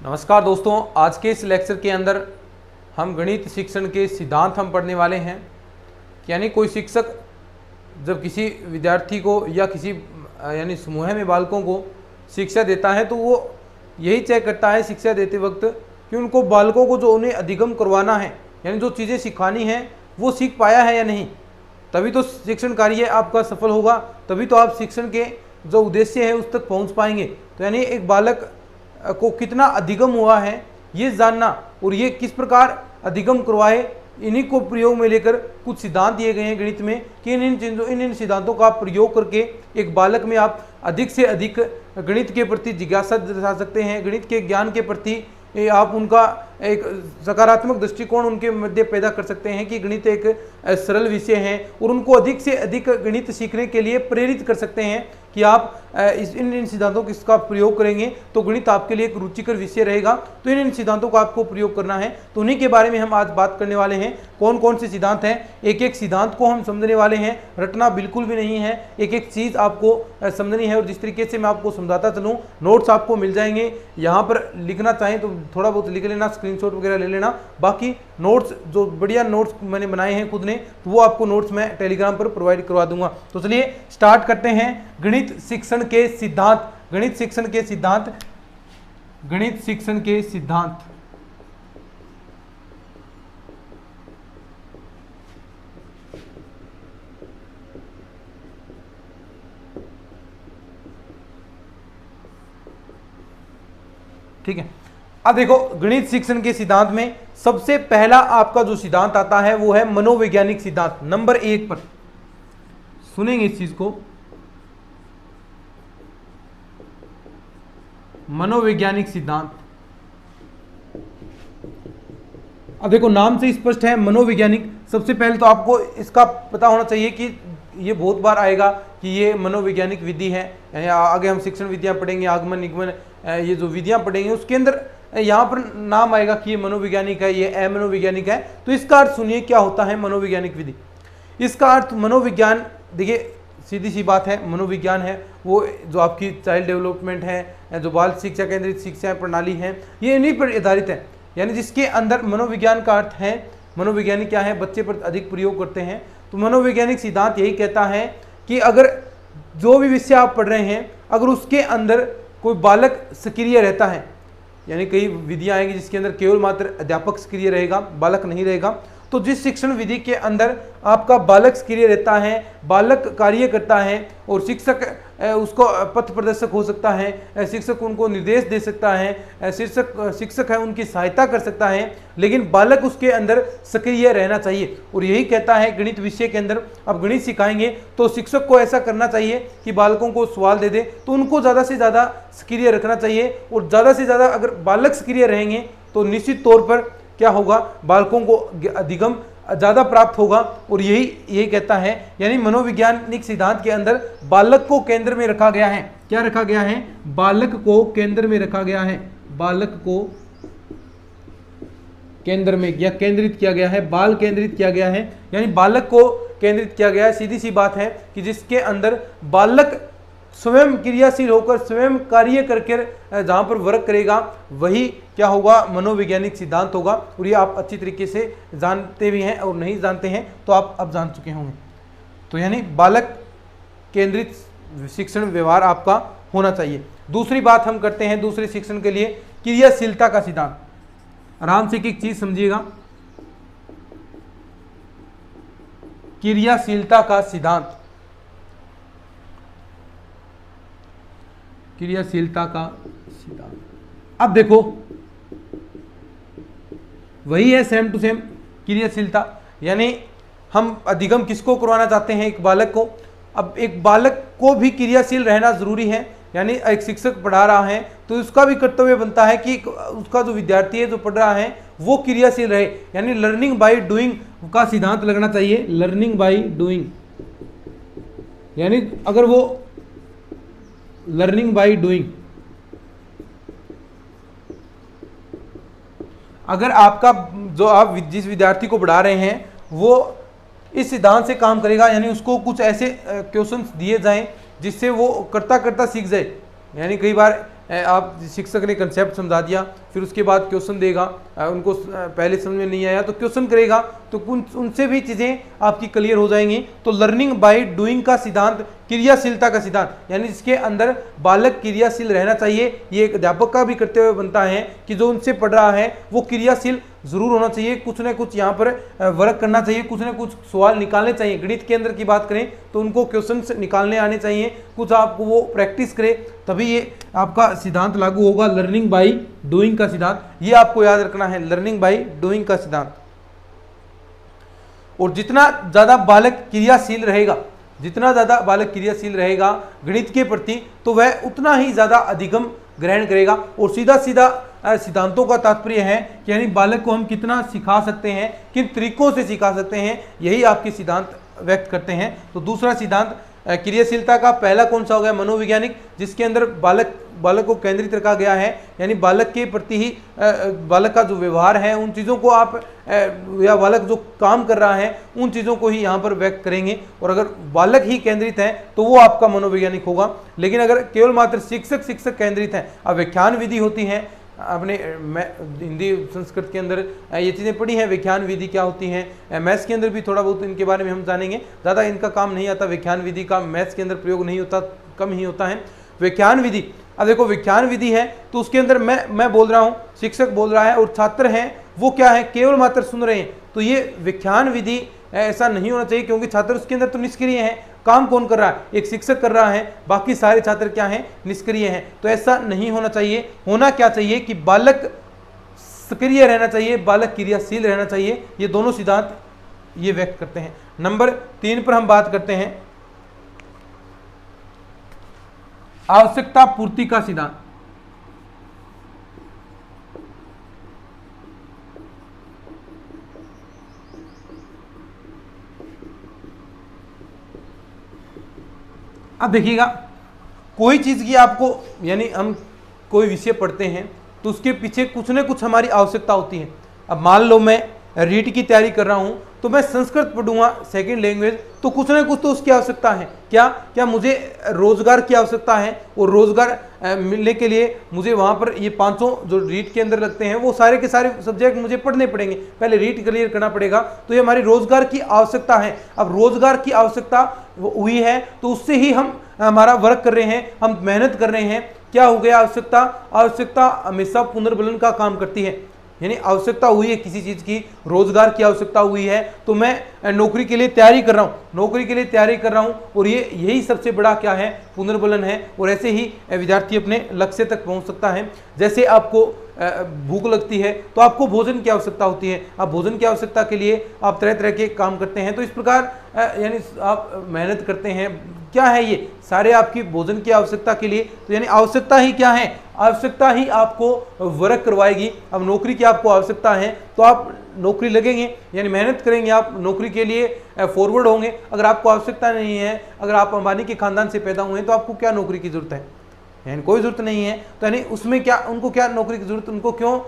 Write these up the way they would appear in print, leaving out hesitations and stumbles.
नमस्कार दोस्तों, आज के इस लेक्चर के अंदर हम गणित शिक्षण के सिद्धांत हम पढ़ने वाले हैं। यानी कोई शिक्षक जब किसी विद्यार्थी को या किसी यानी समूह में बालकों को शिक्षा देता है तो वो यही चेक करता है शिक्षा देते वक्त कि उनको बालकों को जो उन्हें अधिगम करवाना है यानी जो चीज़ें सिखानी हैं वो सीख पाया है या नहीं। तभी तो शिक्षण कार्य आपका सफल होगा, तभी तो आप शिक्षण के जो उद्देश्य है उस तक पहुंच पाएंगे। तो यानी एक बालक को कितना अधिगम हुआ है ये जानना और ये किस प्रकार अधिगम करवाए, इन्हीं को प्रयोग में लेकर कुछ सिद्धांत दिए गए हैं गणित में कि इन सिद्धांतों का प्रयोग करके एक बालक में आप अधिक से अधिक गणित के प्रति जिज्ञासा दर्शा सकते हैं। गणित के ज्ञान के प्रति आप उनका एक सकारात्मक दृष्टिकोण उनके मध्य पैदा कर सकते हैं कि गणित एक सरल विषय है और उनको अधिक से अधिक गणित सीखने के लिए प्रेरित कर सकते हैं कि आप इन सिद्धांतों का प्रयोग करेंगे तो गणित आपके लिए एक रुचिकर विषय रहेगा। तो इन सिद्धांतों का आपको प्रयोग करना है, तो उन्हीं के बारे में हम आज बात करने वाले हैं। कौन कौन से सिद्धांत हैं, एक एक सिद्धांत को हम समझने वाले हैं, रटना बिल्कुल भी नहीं है, एक एक चीज़ आपको समझनी है। और जिस तरीके से मैं आपको समझाता चलूँ, नोट्स आपको मिल जाएंगे, यहाँ पर लिखना चाहें तो थोड़ा बहुत लिख लेना, स्क्रीनशॉट वगैरह ले लेना। बाकी नोट्स जो बढ़िया नोट्स मैंने बनाए हैं खुद ने, तो वो आपको नोट्स मैं टेलीग्राम पर प्रोवाइड करवा दूंगा। तो चलिए स्टार्ट करते हैं। गणित शिक्षण के सिद्धांत, गणित शिक्षण के सिद्धांत, गणित शिक्षण के सिद्धांत। ठीक है, अब देखो गणित शिक्षण के सिद्धांत में सबसे पहला आपका जो सिद्धांत आता है वो है मनोवैज्ञानिक सिद्धांत। नंबर 1 पर सुनेंगे इस चीज को, मनोवैज्ञानिक सिद्धांत। अब देखो नाम से स्पष्ट है मनोवैज्ञानिक। सबसे पहले तो आपको इसका पता होना चाहिए कि ये बहुत बार आएगा कि ये मनोवैज्ञानिक विधि है। यानी आगे हम शिक्षण विधियां पढ़ेंगे, आगमन निगमन ये जो विधियां पढ़ेंगे उसके अंदर यहाँ पर नाम आएगा कि ये मनोवैज्ञानिक है, ये अमनोवैज्ञानिक है। तो इसका अर्थ सुनिए क्या होता है मनोवैज्ञानिक विधि। इसका अर्थ मनोविज्ञान, देखिए सीधी सी बात है, मनोविज्ञान है वो जो आपकी चाइल्ड डेवलपमेंट है, जो बाल शिक्षा केंद्रित शिक्षा प्रणाली है, ये इन्हीं पर आधारित है। यानी जिसके अंदर मनोविज्ञान का अर्थ है, मनोवैज्ञानिक क्या है, बच्चे पर अधिक प्रयोग करते हैं। तो मनोवैज्ञानिक सिद्धांत यही कहता है कि अगर जो भी विषय आप पढ़ रहे हैं, अगर उसके अंदर कोई बालक सक्रिय रहता है, यानी कई विधियां आएंगी जिसके अंदर केवल मात्र अध्यापक सक्रिय रहेगा, बालक नहीं रहेगा। तो जिस शिक्षण विधि के अंदर आपका बालक सक्रिय रहता है, बालक कार्य करता है और शिक्षक उसको पथ प्रदर्शक हो सकता है, शिक्षक उनको निर्देश दे सकता है, शिक्षक है उनकी सहायता कर सकता है, लेकिन बालक उसके अंदर सक्रिय रहना चाहिए। और यही कहता है गणित विषय के अंदर अब गणित सिखाएंगे तो शिक्षक को ऐसा करना चाहिए कि बालकों को सवाल दे दे तो उनको ज़्यादा से ज़्यादा सक्रिय रखना चाहिए। और ज़्यादा से ज़्यादा अगर बालक सक्रिय रहेंगे तो निश्चित तौर पर क्या होगा, बालकों को अधिगम ज़्यादा प्राप्त होगा। और यही कहता है, यानी मनोवैज्ञानिक सिद्धांत के अंदर बालक को केंद्र में रखा गया है। क्या रखा गया है? बालक को केंद्र में रखा गया है, बालक को केंद्र में या केंद्रित किया गया है, बाल केंद्रित किया गया है, यानी बालक को केंद्रित किया गया है। सीधी सी बात है कि जिसके अंदर बालक स्वयं क्रियाशील होकर स्वयं कार्य करके जहाँ पर वर्क करेगा वही क्या होगा, मनोवैज्ञानिक सिद्धांत होगा। और ये आप अच्छी तरीके से जानते भी हैं और नहीं जानते हैं तो आप अब जान चुके होंगे। तो यानी बालक केंद्रित शिक्षण व्यवहार आपका होना चाहिए। दूसरी बात हम करते हैं दूसरे शिक्षण के लिए, क्रियाशीलता का सिद्धांत। आराम से एक चीज समझिएगा, क्रियाशीलता का सिद्धांत, क्रियाशीलता का सिद्धांत। अब देखो वही है सेम टू सेम क्रियाशीलता। यानी हम अधिगम किसको करवाना चाहते हैं? एक बालक को। अब एक बालक को भी क्रियाशील रहना जरूरी है। यानी एक शिक्षक पढ़ा रहा है तो उसका भी कर्तव्य बनता है कि उसका जो विद्यार्थी है जो पढ़ रहा है वो क्रियाशील रहे। यानी लर्निंग बाय डूइंग का सिद्धांत लगना चाहिए, लर्निंग बाय डूइंग। यानी अगर वो लर्निंग बाय डूइंग, अगर आपका जो आप जिस विद्यार्थी को पढ़ा रहे हैं वो इस सिद्धांत से काम करेगा, यानी उसको कुछ ऐसे क्वेश्चंस दिए जाएं जिससे वो करता करता सीख जाए। यानी कई बार आप शिक्षक ने कंसेप्ट समझा दिया, फिर उसके बाद क्वेश्चन देगा, उनको पहले समझ में नहीं आया तो क्वेश्चन करेगा, तो उनसे भी चीज़ें आपकी क्लियर हो जाएंगी। तो लर्निंग बाय डूइंग का सिद्धांत क्रियाशीलता का सिद्धांत, यानी जिसके अंदर बालक क्रियाशील रहना चाहिए, ये एक अध्यापक का भी करते हुए बनता है कि जो उनसे पढ़ रहा है वो क्रियाशील जरूर होना चाहिए, कुछ ना कुछ यहाँ पर वर्क करना चाहिए, कुछ ना कुछ सवाल निकालने चाहिए। गणित के अंदर की बात करें तो उनको क्वेश्चंस निकालने आने चाहिए, कुछ आपको वो प्रैक्टिस करे, तभी ये आपका सिद्धांत लागू होगा, लर्निंग बाय डूइंग का सिद्धांत। ये आपको याद रखना है, लर्निंग बाय डूइंग का सिद्धांत। और जितना ज्यादा बालक क्रियाशील रहेगा, जितना ज्यादा बालक क्रियाशील रहेगा गणित के प्रति, तो वह उतना ही ज्यादा अधिगम ग्रहण करेगा। और सीधा सीधा सिद्धांतों का तात्पर्य है कि यानी बालक को हम कितना सिखा सकते हैं, किन तरीकों से सिखा सकते हैं, यही आपके सिद्धांत व्यक्त करते हैं। तो दूसरा सिद्धांत क्रियाशीलता का पहला कौन सा हो गया, मनोवैज्ञानिक, जिसके अंदर बालक को केंद्रित रखा गया है, यानी बालक के प्रति ही बालक का जो व्यवहार है उन चीज़ों को आप या बालक जो काम कर रहा है उन चीज़ों को ही यहाँ पर व्यक्त करेंगे। और अगर बालक ही केंद्रित है तो वो आपका मनोवैज्ञानिक होगा। लेकिन अगर केवल मात्र शिक्षक केंद्रित है, अब व्याख्यान विधि होती है, आपने हिंदी संस्कृत के अंदर ये चीज़ें पढ़ी हैं, व्याख्यान विधि क्या होती हैं, मैथ्स के अंदर भी थोड़ा बहुत इनके बारे में हम जानेंगे, ज़्यादा इनका काम नहीं आता, व्याख्यान विधि का मैथ्स के अंदर प्रयोग नहीं होता, कम ही होता है व्याख्यान विधि। अब देखो व्याख्यान विधि है तो उसके अंदर मैं बोल रहा हूँ, शिक्षक बोल रहा है और छात्र हैं वो क्या है, केवल मात्र सुन रहे हैं, तो ये व्याख्यान विधि ऐसा नहीं होना चाहिए, क्योंकि छात्र उसके अंदर तो निष्क्रिय हैं। काम कौन कर रहा है, एक शिक्षक कर रहा है, बाकी सारे छात्र क्या हैं, निष्क्रिय हैं। तो ऐसा नहीं होना चाहिए। होना क्या चाहिए कि बालक सक्रिय रहना चाहिए, बालक क्रियाशील रहना चाहिए। ये दोनों सिद्धांत ये व्यक्त करते हैं। नंबर 3 पर हम बात करते हैं आवश्यकता पूर्ति का सिद्धांत। अब देखिएगा, कोई चीज़ की आपको, यानी हम कोई विषय पढ़ते हैं तो उसके पीछे कुछ न कुछ हमारी आवश्यकता होती है। अब मान लो मैं रीट की तैयारी कर रहा हूँ तो मैं संस्कृत पढ़ूंगा सेकंड लैंग्वेज, तो कुछ ना कुछ तो उसकी आवश्यकता है। क्या मुझे रोजगार की आवश्यकता है, और रोजगार मिलने के लिए मुझे वहाँ पर ये 500 जो रीट के अंदर लगते हैं वो सारे के सारे सब्जेक्ट मुझे पढ़ने पड़ेंगे, पहले रीट क्लियर करना पड़ेगा। तो ये हमारी रोजगार की आवश्यकता है। अब रोजगार की आवश्यकता हुई है तो उससे ही हम हमारा वर्क कर रहे हैं, हम मेहनत कर रहे हैं। क्या हो गया आवश्यकता, आवश्यकता हमेशा पुनर्बलन का काम करती है। यानी आवश्यकता हुई है किसी चीज़ की, रोजगार की आवश्यकता हुई है तो मैं नौकरी के लिए तैयारी कर रहा हूँ, नौकरी के लिए तैयारी कर रहा हूँ, और ये यही सबसे बड़ा क्या है, पुनर्बलन है। और ऐसे ही विद्यार्थी अपने लक्ष्य तक पहुँच सकता है। जैसे आपको भूख लगती है तो आपको भोजन की आवश्यकता होती है, आप भोजन की आवश्यकता के लिए आप तरह तरह के काम करते हैं। तो इस प्रकार यानी आप मेहनत करते हैं, क्या है ये सारे आपकी भोजन की आवश्यकता के लिए। तो यानी आवश्यकता ही क्या है, आवश्यकता ही आपको वर्क करवाएगी। अब नौकरी की आपको आवश्यकता है तो आप नौकरी लगेंगे, यानी मेहनत करेंगे, आप नौकरी के लिए फॉरवर्ड होंगे। अगर आपको आवश्यकता नहीं है, अगर आप अंबानी के खानदान से पैदा हुए हैं तो आपको क्या नौकरी की जरूरत है, यानी कोई ज़रूरत नहीं है। तो यानी उसमें क्या, उनको क्या नौकरी की ज़रूरत, उनको क्यों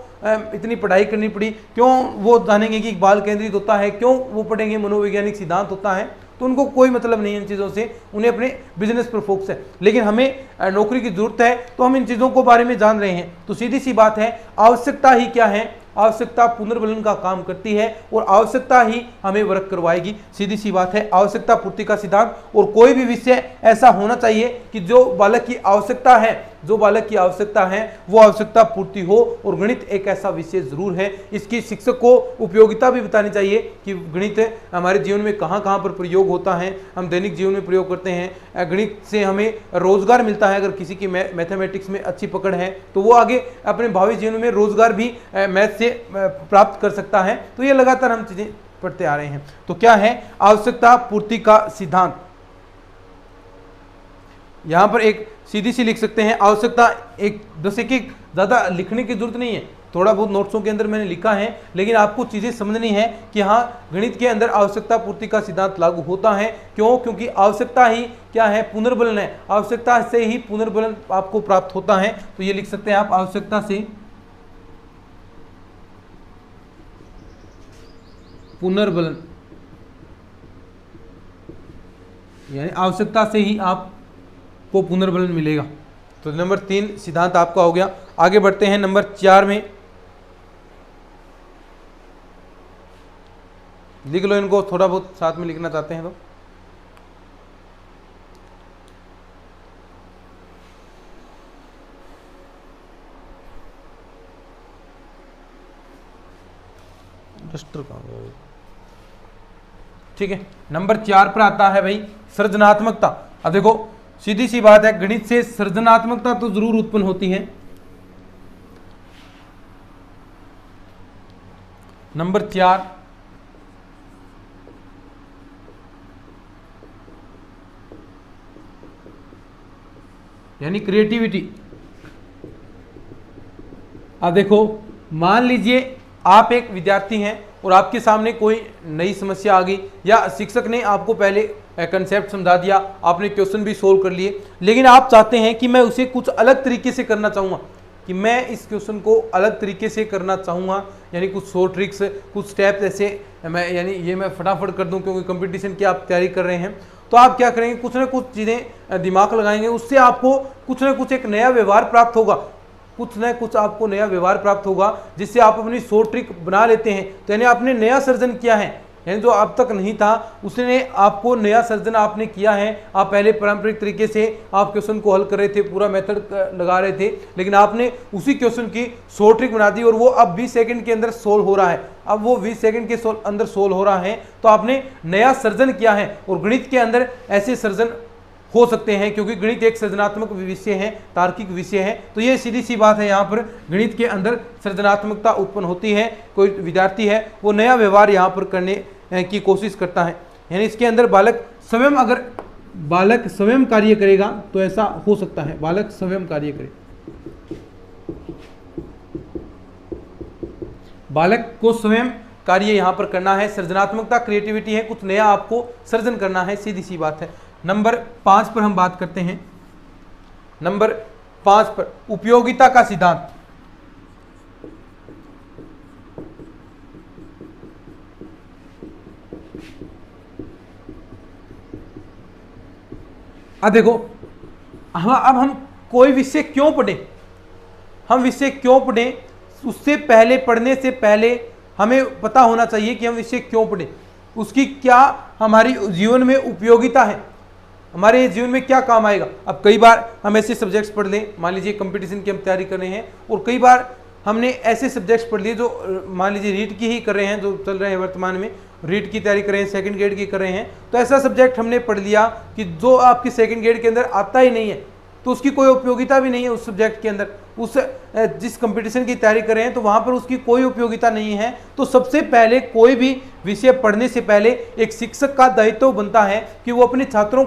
इतनी पढ़ाई करनी पड़ी, क्यों वो जानेंगे कि बाल केंद्रित होता है, क्यों वो पढ़ेंगे मनोवैज्ञानिक सिद्धांत होता है, तो उनको कोई मतलब नहीं है इन चीज़ों से, उन्हें अपने बिजनेस पर फोकस है। लेकिन हमें नौकरी की ज़रूरत है तो हम इन चीज़ों को बारे में जान रहे हैं। तो सीधी सी बात है, आवश्यकता ही क्या है, आवश्यकता पुनर्बलन का काम करती है और आवश्यकता ही हमें वर्क करवाएगी। सीधी सी बात है, आवश्यकता पूर्ति का सिद्धांत। और कोई भी विषय ऐसा होना चाहिए कि जो बालक की आवश्यकता है, जो बालक की आवश्यकता है वो आवश्यकता पूर्ति हो। और गणित एक ऐसा विषय जरूर है, इसकी शिक्षक को उपयोगिता भी बतानी चाहिए कि गणित हमारे जीवन में कहाँ कहाँ पर प्रयोग होता है, हम दैनिक जीवन में प्रयोग करते हैं। गणित से हमें रोजगार मिलता है, अगर किसी की मैथमेटिक्स में अच्छी पकड़ है तो वो आगे अपने भावी जीवन में रोजगार भी मैथ से प्राप्त कर सकता है। तो ये लगातार हम चीजें पढ़ते आ रहे हैं। तो क्या है आवश्यकता पूर्ति का सिद्धांत, यहां पर एक सीधी सी लिख सकते हैं आवश्यकता। एक जैसे कि ज़्यादा लिखने की जरूरत नहीं है, थोड़ा बहुत नोट्सों के अंदर मैंने लिखा है, लेकिन आपको चीज़ें समझनी है कि हाँ गणित के अंदर आवश्यकता पूर्ति का सिद्धांत लागू होता है। क्यों, क्योंकि आवश्यकता ही क्या है, पुनर्बलन है। आवश्यकता से ही पुनर्बलन आपको प्राप्त होता है। तो ये लिख सकते हैं आप, आवश्यकता से पुनर्बलन, यानी आवश्यकता से ही आपको पुनर्बलन मिलेगा। तो नंबर 3 सिद्धांत आपका हो गया। आगे बढ़ते हैं नंबर 4 में, लिख लो इनको, थोड़ा बहुत साथ में लिखना चाहते हैं तो। डस्टर कहाँ गया? ठीक है, नंबर 4 पर आता है भाई सृजनात्मकता। अब देखो सीधी सी बात है, गणित से सृजनात्मकता तो जरूर उत्पन्न होती है। नंबर 4, यानी क्रिएटिविटी। अब देखो मान लीजिए आप एक विद्यार्थी हैं और आपके सामने कोई नई समस्या आ गई, या शिक्षक ने आपको पहले कंसेप्ट समझा दिया, आपने क्वेश्चन भी सोल्व कर लिए, लेकिन आप चाहते हैं कि मैं उसे कुछ अलग तरीके से करना चाहूँगा, कि मैं इस क्वेश्चन को अलग तरीके से करना चाहूँगा, यानी कुछ शॉर्ट ट्रिक्स, कुछ स्टेप ऐसे मैं, यानी ये मैं फटाफट कर दूँ क्योंकि कंपटीशन की आप तैयारी कर रहे हैं। तो आप क्या करेंगे, कुछ ना कुछ चीज़ें दिमाग लगाएंगे, उससे आपको कुछ ना कुछ एक नया व्यवहार प्राप्त होगा, कुछ न कुछ आपको नया व्यवहार प्राप्त होगा, जिससे आप अपनी शॉर्ट ट्रिक बना लेते हैं। तो यानी आपने नया सर्जन किया है, यानी जो अब तक नहीं था उसने आपको नया सर्जन आपने किया है। आप पहले पारंपरिक तरीके से आप क्वेश्चन को हल कर रहे थे, पूरा मेथड लगा रहे थे, लेकिन आपने उसी क्वेश्चन की शॉर्ट ट्रिक बना दी और वो अब 20 सेकंड के अंदर सोल्व हो रहा है। अब वो 20 सेकंड के अंदर सोल्व हो रहा है, तो आपने नया सर्जन किया है। और गणित के अंदर ऐसे सर्जन हो सकते हैं, क्योंकि गणित एक सृजनात्मक विषय है, तार्किक विषय है। तो ये सीधी सी बात है, यहाँ पर गणित के अंदर सृजनात्मकता उत्पन्न होती है। कोई विद्यार्थी है वो नया व्यवहार यहाँ पर करने की कोशिश करता है, यानी इसके अंदर बालक स्वयं कार्य करेगा तो ऐसा हो सकता है, बालक स्वयं कार्य करे, बालक को स्वयं कार्य यहाँ पर करना है। सृजनात्मकता क्रिएटिविटी है, कुछ नया आपको सर्जन करना है, सीधी सी बात है। नंबर 5 पर हम बात करते हैं। नंबर 5 पर उपयोगिता का सिद्धांत। अब देखो अब हम कोई विषय क्यों पढ़ें, हम विषय क्यों पढ़ें, उससे पहले, पढ़ने से पहले हमें पता होना चाहिए कि हम विषय क्यों पढ़ें, उसकी क्या हमारी जीवन में उपयोगिता है, हमारे जीवन में क्या काम आएगा। अब कई बार हम ऐसे सब्जेक्ट्स पढ़ लें, मान लीजिए कंपटीशन की हम तैयारी कर रहे हैं, और कई बार हमने ऐसे सब्जेक्ट्स पढ़ लिए जो मान लीजिए रीट की ही कर रहे हैं, जो चल रहे हैं वर्तमान में, रीट की तैयारी कर रहे हैं, सेकंड ग्रेड की कर रहे हैं, तो ऐसा सब्जेक्ट हमने पढ़ लिया कि जो आपके सेकंड ग्रेड के अंदर आता ही नहीं है, तो उसकी कोई उपयोगिता भी नहीं है उस सब्जेक्ट के अंदर। उस जिस कंपटीशन की तैयारी कर रहे हैं तो वहाँ पर उसकी कोई उपयोगिता नहीं है। तो सबसे पहले कोई भी विषय पढ़ने से पहले एक शिक्षक का दायित्व बनता है कि वो अपने छात्रों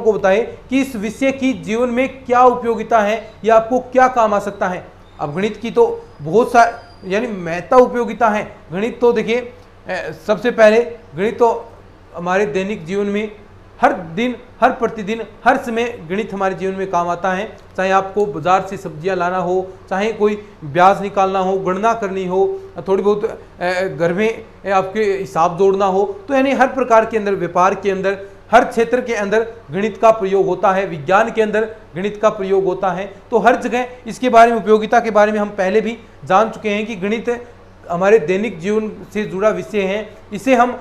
को बताए कि इस विषय की जीवन में क्या उपयोगिता है या आपको क्या काम आ सकता है। अब गणित की तो बहुत सारी यानी महत्ता उपयोगिता है। गणित तो देखिए सबसे पहले गणित तो हमारे दैनिक जीवन में हर दिन, हर प्रतिदिन, हर समय गणित हमारे जीवन में काम आता है। चाहे आपको बाजार से सब्जियां लाना हो, चाहे कोई ब्याज निकालना हो, गणना करनी हो, थोड़ी बहुत घर में आपके हिसाब जोड़ना हो, तो यानी हर प्रकार के अंदर, व्यापार के अंदर, हर क्षेत्र के अंदर गणित का प्रयोग होता है, विज्ञान के अंदर गणित का प्रयोग होता है। तो हर जगह इसके बारे में, उपयोगिता के बारे में हम पहले भी जान चुके हैं कि गणित हमारे दैनिक जीवन से जुड़ा विषय है। इसे हम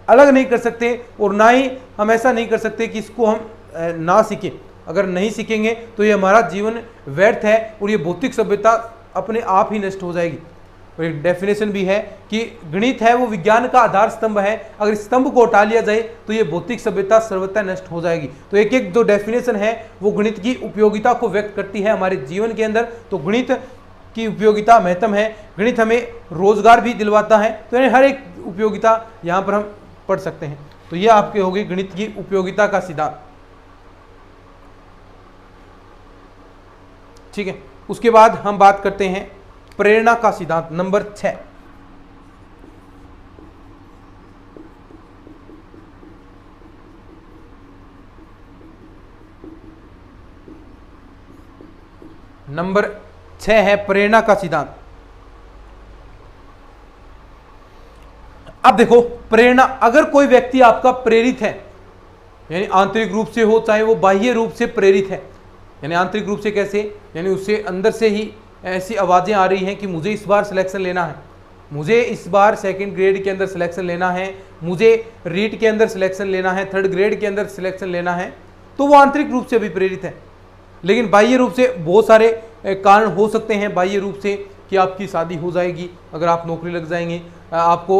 अलग नहीं कर सकते और ना ही हम ऐसा नहीं कर सकते कि इसको हम ना सीखें। अगर नहीं सीखेंगे तो ये हमारा जीवन व्यर्थ है और ये भौतिक सभ्यता अपने आप ही नष्ट हो जाएगी। और एक डेफिनेशन भी है कि गणित है वो विज्ञान का आधार स्तंभ है, अगर इस स्तंभ को हटा लिया जाए तो ये भौतिक सभ्यता सर्वथा नष्ट हो जाएगी। तो एक एक जो डेफिनेशन है वो गणित की उपयोगिता को व्यक्त करती है हमारे जीवन के अंदर। तो गणित की उपयोगिता महत्तम है। गणित हमें रोजगार भी दिलवाता है, तो यानी हर एक उपयोगिता यहाँ पर हम पढ़ सकते हैं। तो ये आपके होगी गणित की उपयोगिता का सिद्धांत। ठीक है, उसके बाद हम बात करते हैं प्रेरणा का सिद्धांत, नंबर 6। नंबर 6 है प्रेरणा का सिद्धांत। अब देखो प्रेरणा, अगर कोई व्यक्ति आपका प्रेरित है, यानी आंतरिक रूप से हो चाहे वो बाह्य रूप से प्रेरित है, यानी आंतरिक रूप से कैसे, यानी उससे अंदर से ही ऐसी आवाज़ें आ रही हैं कि मुझे इस बार सिलेक्शन लेना है, मुझे इस बार सेकंड ग्रेड के अंदर सिलेक्शन लेना है, मुझे रीट के अंदर सिलेक्शन लेना है, थर्ड ग्रेड के अंदर सिलेक्शन लेना है, तो वो आंतरिक रूप से अभिप्रेरित है। लेकिन बाह्य रूप से बहुत सारे कारण हो सकते हैं। बाह्य रूप से कि आपकी शादी हो जाएगी, अगर आप नौकरी लग जाएंगे, आपको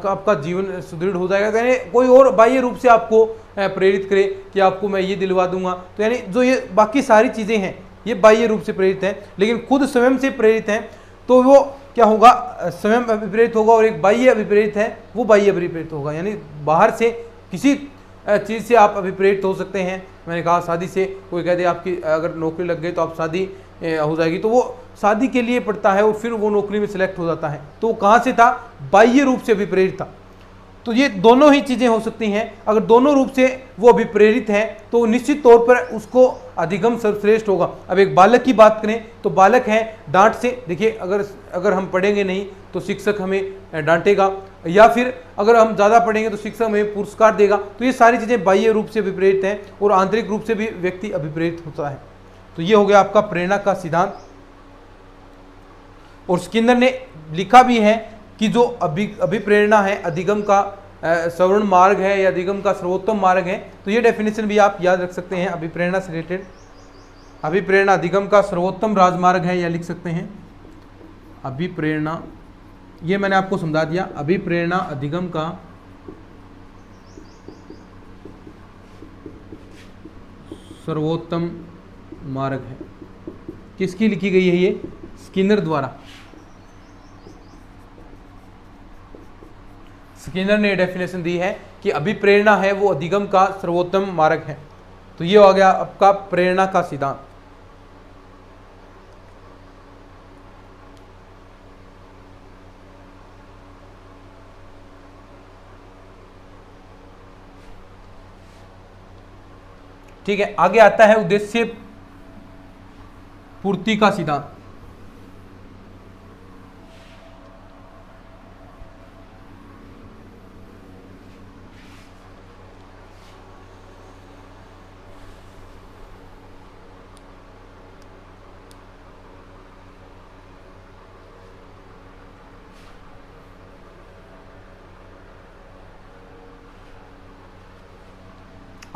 आपका जीवन सुदृढ़ हो जाएगा, यानी कोई और बाह्य रूप से आपको प्रेरित करे कि आपको मैं ये दिलवा दूंगा, तो यानी जो ये बाकी सारी चीज़ें हैं ये बाह्य रूप से प्रेरित हैं। लेकिन खुद स्वयं से प्रेरित हैं तो वो क्या होगा, स्वयं अभिप्रेरित होगा, और एक बाह्य अभिप्रेरित है वो बाह्य अभिप्रेरित होगा, यानी बाहर से किसी चीज़ से आप अभिप्रेरित हो सकते हैं। मैंने कहा शादी से, कोई कह दे आपकी अगर नौकरी लग गई तो आप शादी हो जाएगी, तो वो शादी के लिए पढ़ता है और फिर वो नौकरी में सिलेक्ट हो जाता है, तो वो कहाँ से था, बाह्य रूप से अभिप्रेरित था। तो ये दोनों ही चीज़ें हो सकती हैं। अगर दोनों रूप से वो अभिप्रेरित है तो निश्चित तौर पर उसको अधिगम सर्वश्रेष्ठ होगा। अब एक बालक की बात करें तो बालक है डांट से, देखिए अगर हम पढ़ेंगे नहीं तो शिक्षक हमें डांटेगा, या फिर अगर हम ज़्यादा पढ़ेंगे तो शिक्षक हमें पुरस्कार देगा। तो ये सारी चीज़ें बाह्य रूप से अभिप्रेरित हैं और आंतरिक रूप से भी व्यक्ति अभिप्रेरित होता है। तो ये हो गया आपका प्रेरणा का सिद्धांत। और स्किनर ने लिखा भी है कि जो अभिप्रेरणा है अधिगम का सवर्ण मार्ग है या अधिगम का सर्वोत्तम मार्ग है। तो ये डेफिनेशन भी आप याद रख सकते हैं अभिप्रेरणा से रिलेटेड। अभिप्रेरणा अधिगम का सर्वोत्तम राजमार्ग है, या लिख सकते हैं अभिप्रेरणा, ये मैंने आपको समझा दिया, अभिप्रेरणा अधिगम का सर्वोत्तम मार्ग है। किसकी लिखी गई है ये, स्किनर द्वारा। स्किनर ने डेफिनेशन दी है कि अभिप्रेरणा है वो अधिगम का सर्वोत्तम मार्ग है। तो ये हो गया आपका प्रेरणा का सिद्धांत। ठीक है, आगे आता है उद्देश्य पूर्ति का सिद्धांत।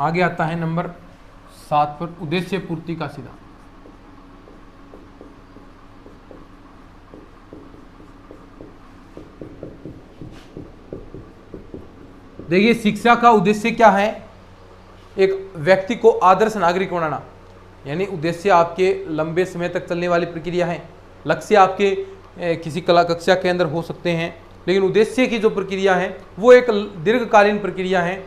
आगे आता है नंबर 7 पर उद्देश्य पूर्ति का सिद्धांत। देखिए शिक्षा का उद्देश्य क्या है, एक व्यक्ति को आदर्श नागरिक बनाना, यानी उद्देश्य आपके लंबे समय तक चलने वाली प्रक्रिया है। लक्ष्य आपके किसी कला कक्षा के अंदर हो सकते हैं, लेकिन उद्देश्य की जो प्रक्रिया है वो एक दीर्घकालीन प्रक्रिया है।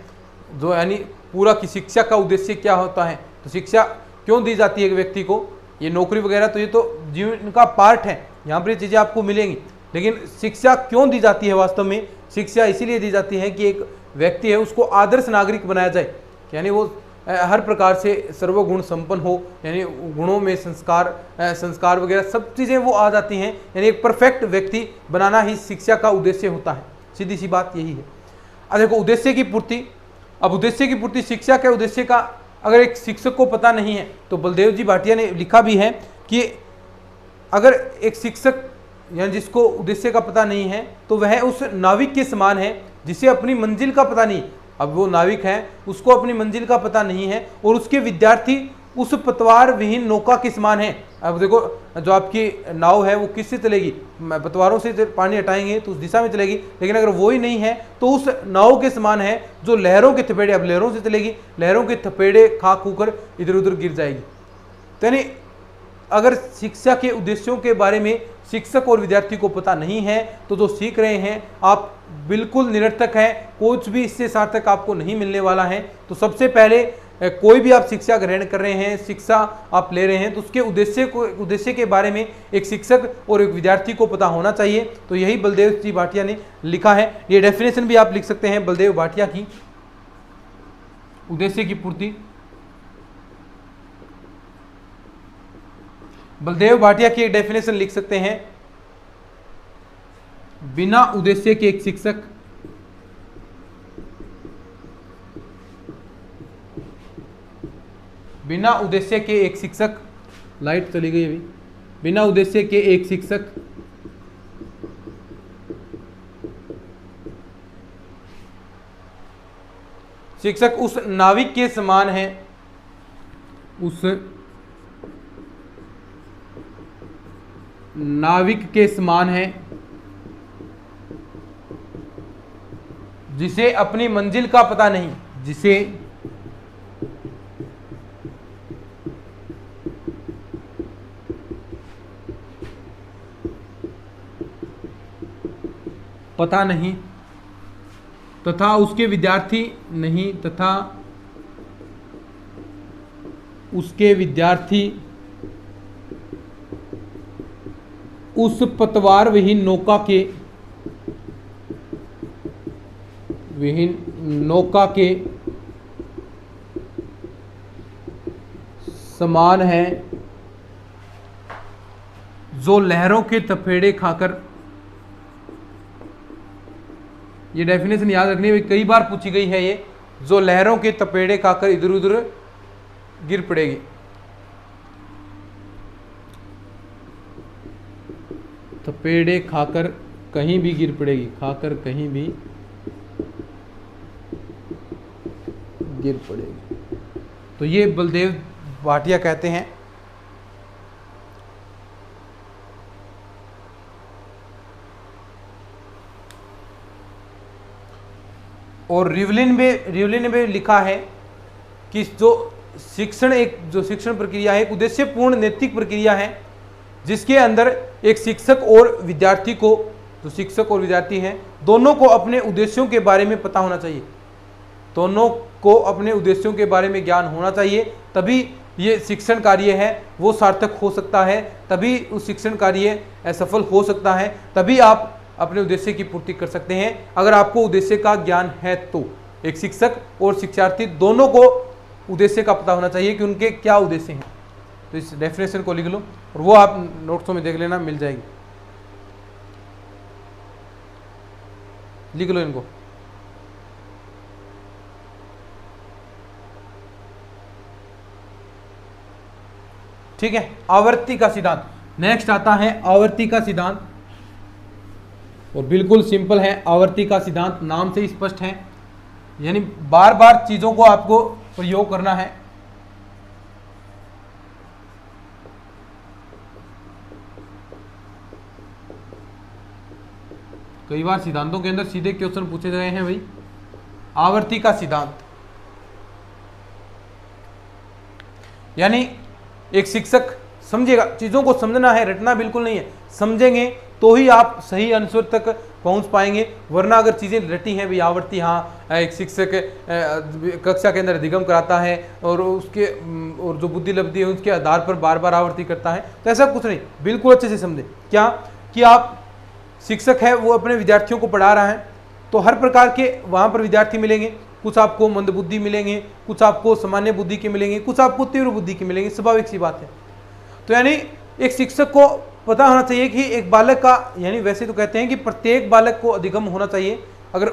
जो यानी पूरा की शिक्षा का उद्देश्य क्या होता है, तो शिक्षा क्यों दी जाती है एक व्यक्ति को, ये नौकरी वगैरह तो ये तो जीवन का पार्ट है, यहाँ पर ये चीज़ें आपको मिलेंगी, लेकिन शिक्षा क्यों दी जाती है, वास्तव में शिक्षा इसीलिए दी जाती है कि एक व्यक्ति है उसको आदर्श नागरिक बनाया जाए, यानी वो हर प्रकार से सर्वगुण संपन्न हो, यानी गुणों में संस्कार वगैरह सब चीज़ें वो आ जाती हैं, यानी एक परफेक्ट व्यक्ति बनाना ही शिक्षा का उद्देश्य होता है। सीधी सी बात यही है। अब देखो उद्देश्य की पूर्ति, अब उद्देश्य की पूर्ति शिक्षा के उद्देश्य का अगर एक शिक्षक को पता नहीं है, तो बलदेव जी भाटिया ने लिखा भी है कि अगर एक शिक्षक यानी जिसको उद्देश्य का पता नहीं है तो वह उस नाविक के समान है जिसे अपनी मंजिल का पता नहीं। अब वो नाविक है, उसको अपनी मंजिल का पता नहीं है, और उसके विद्यार्थी उस पतवार विहीन नौका के समान है। अब देखो जो आपकी नाव है वो किससे चलेगी, पतवारों से पानी हटाएंगे तो उस दिशा में चलेगी, लेकिन अगर वो ही नहीं है तो उस नाव के समान है जो लहरों के थपेड़े, अब लहरों से चलेगी, लहरों के थपेड़े खा खूकर इधर उधर गिर जाएगी। तो यानी अगर शिक्षा के उद्देश्यों के बारे में शिक्षक और विद्यार्थी को पता नहीं है तो जो सीख रहे हैं आप बिल्कुल निरर्थक है, कुछ भी इससे सार्थक आपको नहीं मिलने वाला है। तो सबसे पहले कोई भी आप शिक्षा ग्रहण कर रहे हैं, शिक्षा आप ले रहे हैं, तो उसके उद्देश्य के बारे में एक शिक्षक और एक विद्यार्थी को पता होना चाहिए। तो यही बलदेव जी भाटिया ने लिखा है। ये डेफिनेशन भी आप लिख सकते हैं बलदेव भाटिया की, उद्देश्य की पूर्ति। बलदेव भाटिया की एक डेफिनेशन लिख सकते हैं, बिना उद्देश्य के एक शिक्षक बिना उद्देश्य के एक शिक्षक, लाइट चली गई अभी, बिना उद्देश्य के एक शिक्षक उस नाविक के समान है, उस नाविक के समान है जिसे अपनी मंजिल का पता नहीं, जिसे पता नहीं तथा उसके विद्यार्थी नहीं, तथा उसके विद्यार्थी उस पतवार विहीन नौका के समान है जो लहरों के तपेड़े खाकर, ये डेफिनेशन याद रखनी है, कई बार पूछी गई है ये, जो लहरों के तपेड़े खाकर इधर उधर गिर पड़ेगी। तपेड़े खाकर कहीं भी गिर पड़ेगी, खाकर कहीं भी गिर पड़ेगी। तो ये बलदेव भाटिया कहते हैं। और रिवलिन में लिखा है कि जो शिक्षण प्रक्रिया है एक उद्देश्यपूर्ण नैतिक प्रक्रिया है जिसके अंदर एक शिक्षक और विद्यार्थी को, जो शिक्षक और विद्यार्थी हैं, दोनों को अपने उद्देश्यों के बारे में पता होना चाहिए, दोनों को अपने उद्देश्यों के बारे में ज्ञान होना चाहिए, तभी ये शिक्षण कार्य है वो सार्थक हो सकता है, तभी उस शिक्षण कार्य असफल हो सकता है, तभी आप अपने उद्देश्य की पूर्ति कर सकते हैं। अगर आपको उद्देश्य का ज्ञान है तो एक शिक्षक और शिक्षार्थी दोनों को उद्देश्य का पता होना चाहिए कि उनके क्या उद्देश्य हैं। तो इस डेफिनेशन को लिख लो और वो आप नोट्सों में देख लेना, मिल जाएगी, लिख लो इनको। ठीक है, आवर्ती का सिद्धांत नेक्स्ट आता है। आवर्ती का सिद्धांत, और बिल्कुल सिंपल है आवर्ती का सिद्धांत, नाम से ही स्पष्ट है, यानी बार बार चीजों को आपको प्रयोग करना है। कई बार सिद्धांतों के अंदर सीधे क्वेश्चन पूछे गए हैं भाई। आवर्ती का सिद्धांत यानी एक शिक्षक, समझिएगा, चीजों को समझना है, रटना बिल्कुल नहीं है, समझेंगे तो ही आप सही आंसर तक पहुंच पाएंगे, वरना अगर चीज़ें रटी हैं भाई आवर्ती, हाँ एक शिक्षक कक्षा के अंदर अधिगम कराता है और उसके और जो बुद्धि लब्धि है उसके आधार पर बार बार आवर्ती करता है, तो ऐसा कुछ नहीं, बिल्कुल अच्छे से समझें। क्या कि आप शिक्षक है वो अपने विद्यार्थियों को पढ़ा रहा है, तो हर प्रकार के वहाँ पर विद्यार्थी मिलेंगे, कुछ आपको मंदबुद्धि मिलेंगे, कुछ आपको सामान्य बुद्धि के मिलेंगे, कुछ आपको तीव्र बुद्धि के मिलेंगे, स्वाभाविक सी बात है। तो यानी एक शिक्षक को पता होना चाहिए कि एक बालक का, यानी वैसे तो कहते हैं कि प्रत्येक बालक को अधिगम होना चाहिए, अगर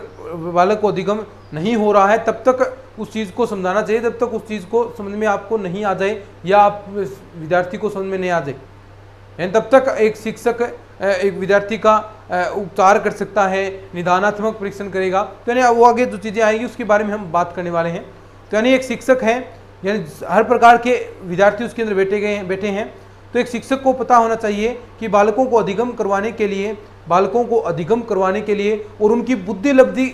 बालक को अधिगम नहीं हो रहा है तब तक उस चीज़ को समझाना चाहिए, जब तक उस चीज़ को समझ में आपको नहीं आ जाए या आप विद्यार्थी को समझ में नहीं आ जाए, यानी तब तक एक शिक्षक एक विद्यार्थी का उपचार कर सकता है, निदानात्मक परीक्षण करेगा। तो यानी वो आगे जो चीज़ें आएंगी उसके बारे में हम बात करने वाले हैं। तो यानी एक शिक्षक है, यानी हर प्रकार के विद्यार्थी उसके अंदर बैठे हैं, तो एक शिक्षक को पता होना चाहिए कि बालकों को अधिगम करवाने के लिए और उनकी बुद्धि लब्धि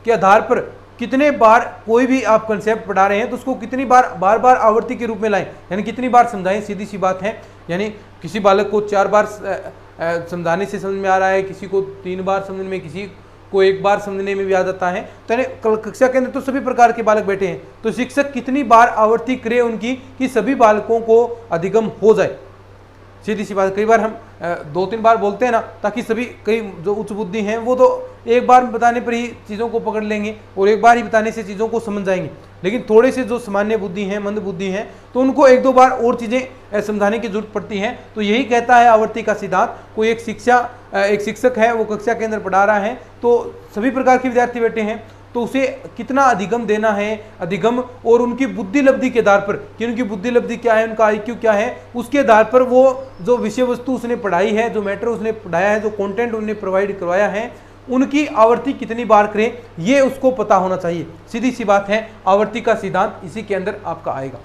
के आधार पर कितने बार कोई भी आप कंसेप्ट पढ़ा रहे हैं तो उसको कितनी बार बार आवर्ती के रूप में लाएं, यानी कितनी बार समझाएं, सीधी सी बात है। यानी किसी बालक को 4 बार समझाने से समझ में आ रहा है, किसी को 3 बार समझने में, किसी को 1 बार समझने में भी आ जाता है। तो यानी कक्षा के अंदर तो सभी प्रकार के बालक बैठे हैं, तो शिक्षक कितनी बार आवर्ती करे उनकी कि सभी बालकों को अधिगम हो जाए, सीधी सी बात। कई बार हम 2-3 बार बोलते हैं ना, ताकि सभी कई जो उच्च बुद्धि हैं वो तो एक बार बताने पर ही चीज़ों को पकड़ लेंगे और एक बार ही बताने से चीज़ों को समझ जाएंगे, लेकिन थोड़े से जो सामान्य बुद्धि हैं, मंद बुद्धि हैं, तो उनको 1-2 बार और चीज़ें समझाने की जरूरत पड़ती है। तो यही कहता है आवर्ती का सिद्धांत। कोई एक शिक्षक है वो कक्षा के अंदर पढ़ा रहा है, तो सभी प्रकार के विद्यार्थी बैठे हैं, तो उसे कितना अधिगम देना है, अधिगम और उनकी बुद्धि लब्धि के आधार पर कि उनकी बुद्धि लब्धि क्या है, उनका आईक्यू क्या है, उसके आधार पर वो जो विषय वस्तु उसने पढ़ाई है, जो मैटर उसने पढ़ाया है, जो कंटेंट उन्हें प्रोवाइड करवाया है, उनकी आवर्ती कितनी बार करें ये उसको पता होना चाहिए। सीधी सी बात है, आवर्ती का सिद्धांत इसी के अंदर आपका आएगा।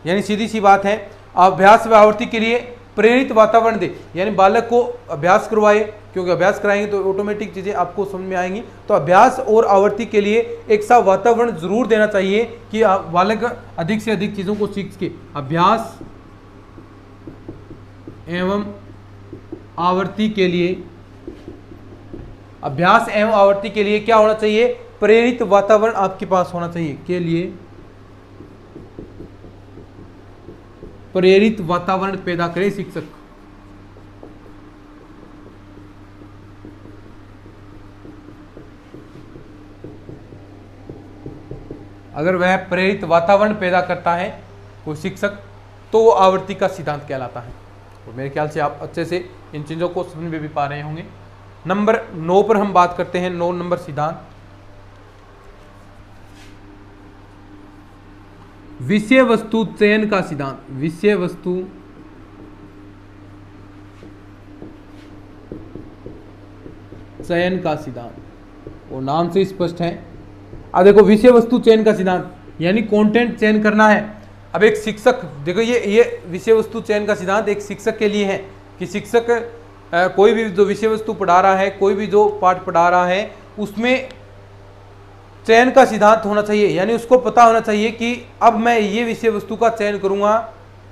यानी सीधी सी बात है, अभ्यास व आवर्ती के लिए प्रेरित वातावरण दे, यानी बालक को अभ्यास करवाए, क्योंकि अभ्यास कराएंगे तो ऑटोमेटिक चीजें आपको समझ में आएंगी। तो अभ्यास और आवर्ती के लिए एक सा वातावरण जरूर देना चाहिए कि बालक अधिक से अधिक चीजों को सीख सके। अभ्यास एवं आवर्ती के लिए, अभ्यास एवं आवर्ती के लिए क्या होना चाहिए, प्रेरित वातावरण आपके पास होना चाहिए। के लिए प्रेरित वातावरण पैदा करे शिक्षक। अगर वह प्रेरित वातावरण पैदा करता है कोई शिक्षक, तो वो आवर्ती का सिद्धांत कहलाता है। तो मेरे ख्याल से आप अच्छे से इन चीजों को समझ में भी पा रहे होंगे। नंबर 9 पर हम बात करते हैं। 9 नंबर सिद्धांत, विषय वस्तु चयन का सिद्धांत। विषय वस्तु चयन का सिद्धांत, वो नाम से स्पष्ट है। अब देखो, विषय वस्तु चयन का सिद्धांत यानी कंटेंट चयन करना है। अब एक शिक्षक, देखो ये विषय वस्तु चयन का सिद्धांत एक शिक्षक के लिए है कि शिक्षक कोई भी जो विषय वस्तु पढ़ा रहा है, कोई भी जो पाठ पढ़ा रहा है, उसमें चयन का सिद्धांत होना चाहिए। यानी उसको पता होना चाहिए कि अब मैं ये विषय वस्तु का चयन करूंगा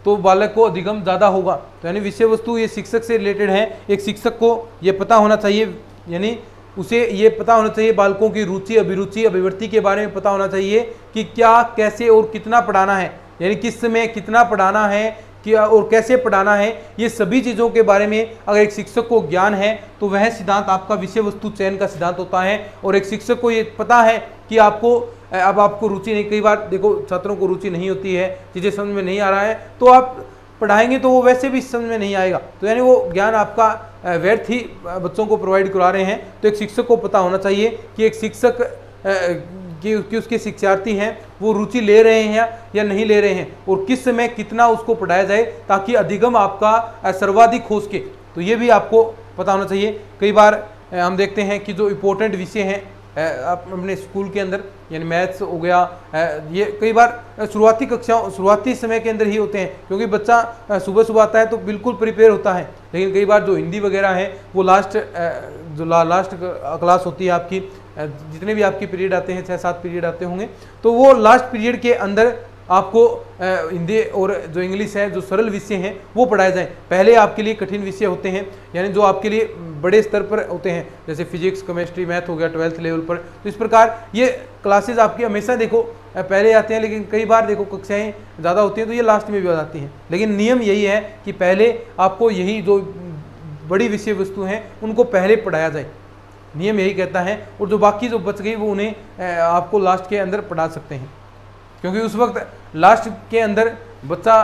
तो बालक को अधिगम ज़्यादा होगा। तो यानी विषय वस्तु ये शिक्षक से रिलेटेड है। एक शिक्षक को ये पता होना चाहिए, यानी उसे ये पता होना चाहिए बालकों की रुचि, अभिरुचि, अभिवृत्ति के बारे में पता होना चाहिए कि क्या, कैसे और कितना पढ़ाना है, यानी किस समय कितना पढ़ाना है, क्या और कैसे पढ़ाना है। ये सभी चीज़ों के बारे में अगर एक शिक्षक को ज्ञान है तो वह सिद्धांत आपका विषय वस्तु चयन का सिद्धांत होता है। और एक शिक्षक को ये पता है कि आपको रुचि नहीं, कई बार देखो छात्रों को रुचि नहीं होती है, चीज़ें समझ में नहीं आ रहा है, तो आप पढ़ाएंगे तो वो वैसे भी समझ में नहीं आएगा। तो यानी वो ज्ञान आपका व्यर्थ ही बच्चों को प्रोवाइड करा रहे हैं। तो एक शिक्षक को पता होना चाहिए कि एक शिक्षक कि उसके शिक्षार्थी हैं वो रुचि ले रहे हैं या नहीं ले रहे हैं, और किस समय कितना उसको पढ़ाया जाए ताकि अधिगम आपका सर्वाधिक हो सके। तो ये भी आपको पता होना चाहिए। कई बार हम देखते हैं कि जो इम्पोर्टेंट विषय हैं आप अपने स्कूल के अंदर, यानी मैथ्स हो गया, ये कई बार शुरुआती कक्षाओं, शुरुआती समय के अंदर ही होते हैं, क्योंकि बच्चा सुबह सुबह आता है तो बिल्कुल प्रिपेयर होता है। लेकिन कई बार जो हिंदी वगैरह है वो लास्ट क्लास होती है आपकी, जितने भी आपकी पीरियड आते हैं, 6-7 पीरियड आते होंगे, तो वो लास्ट पीरियड के अंदर आपको हिंदी और जो इंग्लिश है, जो सरल विषय हैं वो पढ़ाए जाएं। पहले आपके लिए कठिन विषय होते हैं, यानी जो आपके लिए बड़े स्तर पर होते हैं, जैसे फिजिक्स, केमिस्ट्री, मैथ हो गया 12th लेवल पर। तो इस प्रकार ये क्लासेस आपकी हमेशा देखो पहले आते हैं, लेकिन कई बार देखो कक्षाएं ज़्यादा होती हैं तो ये लास्ट में भी आ जाती हैं। लेकिन नियम यही है कि पहले आपको यही जो बड़ी विषय वस्तु हैं उनको पहले पढ़ाया जाए, नियम यही कहता है। और जो बाकी जो बच गई वो उन्हें आपको लास्ट के अंदर पढ़ा सकते हैं, क्योंकि उस वक्त लास्ट के अंदर बच्चा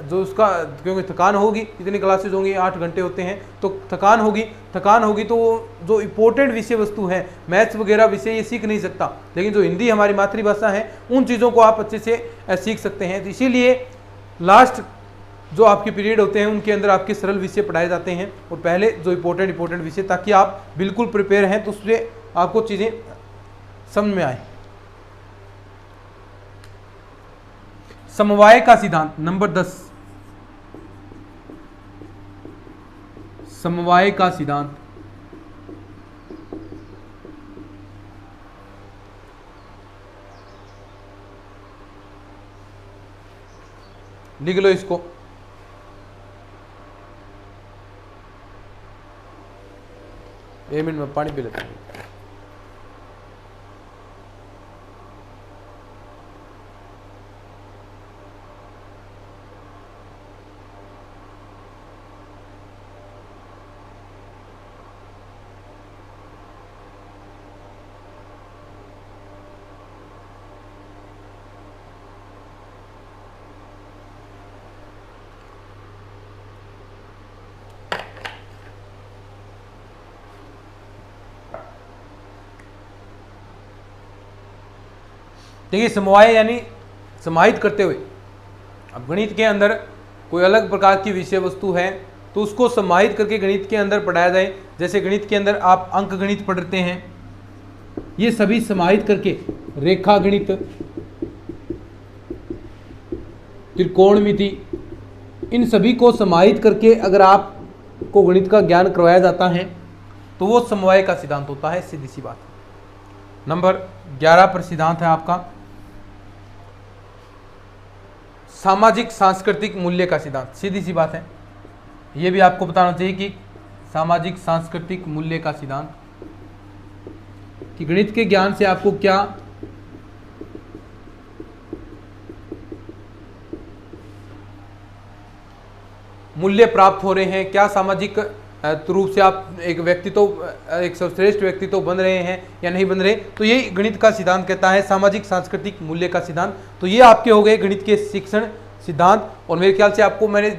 जो उसका, क्योंकि थकान होगी, इतनी क्लासेज होंगी, 8 घंटे होते हैं, तो थकान होगी तो वो जो इम्पोर्टेंट विषय वस्तु है, मैथ्स वगैरह विषय ये सीख नहीं सकता। लेकिन जो हिंदी हमारी मातृभाषा है उन चीज़ों को आप अच्छे से सीख सकते हैं। तो इसीलिए लास्ट जो आपके पीरियड होते हैं उनके अंदर आपके सरल विषय पढ़ाए जाते हैं, और पहले जो इम्पोर्टेंट विषय, ताकि आप बिल्कुल प्रिपेयर हैं तो उससे आपको चीज़ें समझ में आए। समवाय का सिद्धांत नंबर 10, समवाय का सिद्धांत। लिख लो इसको। एक मिनट में पानी पी लेता हूं। देखिए समवाय यानी समाहित करते हुए। अब गणित के अंदर कोई अलग प्रकार की विषय वस्तु है तो उसको समाहित करके गणित के अंदर पढ़ाया जाए। जैसे गणित के अंदर आप अंक गणित पढ़ते हैं, ये सभी समाहित करके रेखा गणित, त्रिकोणमिति, इन सभी को समाहित करके अगर आपको गणित का ज्ञान करवाया जाता है तो वो समवाय का सिद्धांत होता है, सीधी सी बात। नंबर 11 पर सिद्धांत है आपका सामाजिक सांस्कृतिक मूल्य का सिद्धांत। सीधी सी बात है, ये भी आपको बताना चाहिए कि सामाजिक सांस्कृतिक मूल्य का सिद्धांत, कि गणित के ज्ञान से आपको क्या मूल्य प्राप्त हो रहे हैं, क्या सामाजिक रूप से आप एक सर्वश्रेष्ठ व्यक्तित्व बन रहे हैं या नहीं बन रहे। तो ये गणित का सिद्धांत कहता है सामाजिक सांस्कृतिक मूल्य का सिद्धांत। तो ये आपके हो गए गणित के शिक्षण सिद्धांत, और मेरे ख्याल से आपको मैंने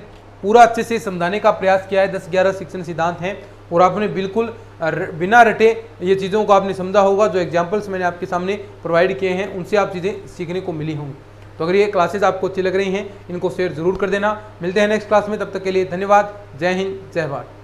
पूरा अच्छे से समझाने का प्रयास किया है। 10-11 शिक्षण सिद्धांत हैं और आपने बिल्कुल बिना रटे ये चीज़ों को आपने समझा होगा। जो एग्जाम्पल्स मैंने आपके सामने प्रोवाइड किए हैं उनसे आप चीज़ें सीखने को मिली होंगी। तो अगर ये क्लासेस आपको अच्छी लग रही हैं, इनको शेयर जरूर कर देना। मिलते हैं नेक्स्ट क्लास में, तब तक के लिए धन्यवाद। जय हिंद, जय भारत।